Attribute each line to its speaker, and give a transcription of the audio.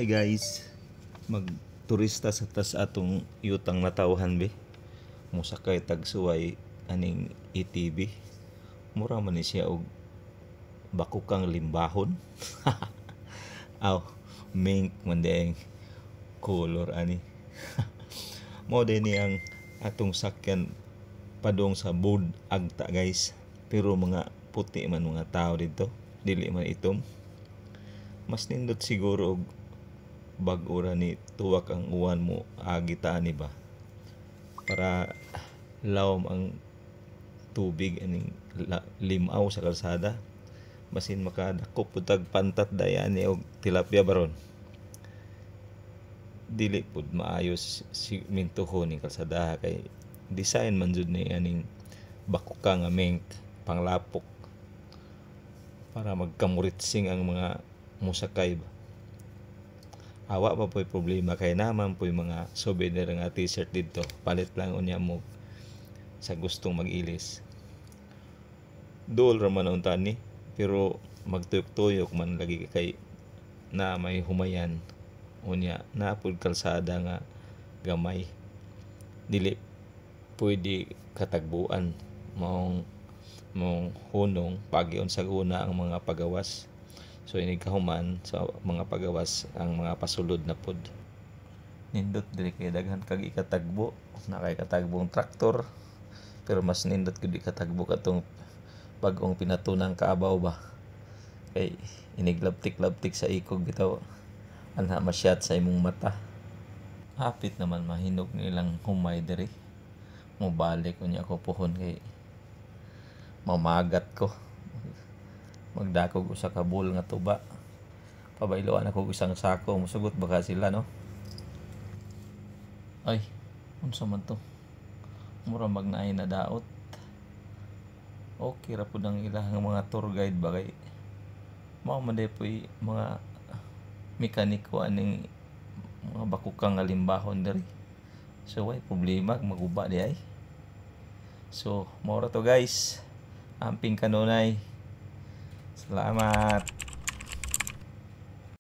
Speaker 1: guys, magturista sa tas atong yutang natawhan be. Musakay tagsuway aning ATV. Mura man ni siya og bakukang limbahon. Aw, mink man dieng color ani. Mo din ni ang atong sakyan padong sa Bud Agta guys. Pero mga puti man mga tao dito, dili man itom. Mas nindot siguro og bag-o ra ni tuwak ang uwan mo agitaan ni ba para lawom ang tubig aning limaw sa kalsada, basin makadakop putag pantat dayan ni og tilapia baron. Dili pud maayos si mintuhon ni kalsada kay design man jud ni aning bakuka nga mink panglapok para magkamuritsing ang mga musakay ba. Awa pa po'y problema kay naman po'y mga souvenir nga t-shirt dito. Palit lang unya mo sa gustong mag-ilis. Duol ra man unta ni, pero magtuyok-tuyok man lagi kay na may humayan. Unya na pud kalsada nga gamay. Dili pwede katagbuan maong hunong pagyon sa una ang mga pagawas. So inigkahuman sa mga pagawas ang mga pasulod na pod. Nindot dili kay daghan kag ikatagbo, na kay katagbong traktor. Pero mas nindot gud ikatagbo katong bag-ong pinatunang kaabaw ba. Kay iniglabtik-labtik sa ikog bitaw. Anha masyat sa imong mata. Hapit naman mahinog nilang humay diri. Mobalik unya ko pohon kay mamagat ko. Magdakog usa ka bowl nga tuba. Pabayloan ako isang sako, musugot baka sila no. Ay, unsa man to? Mura magnaay na daot. Okay ra pud ang ilang mga tour guide ba kay mao man day poy mga mekaniko aning mga bakukang nga limbahon diri. So way problema maguba di ay. So, mao ra to guys. Amping kanunay. Salamat.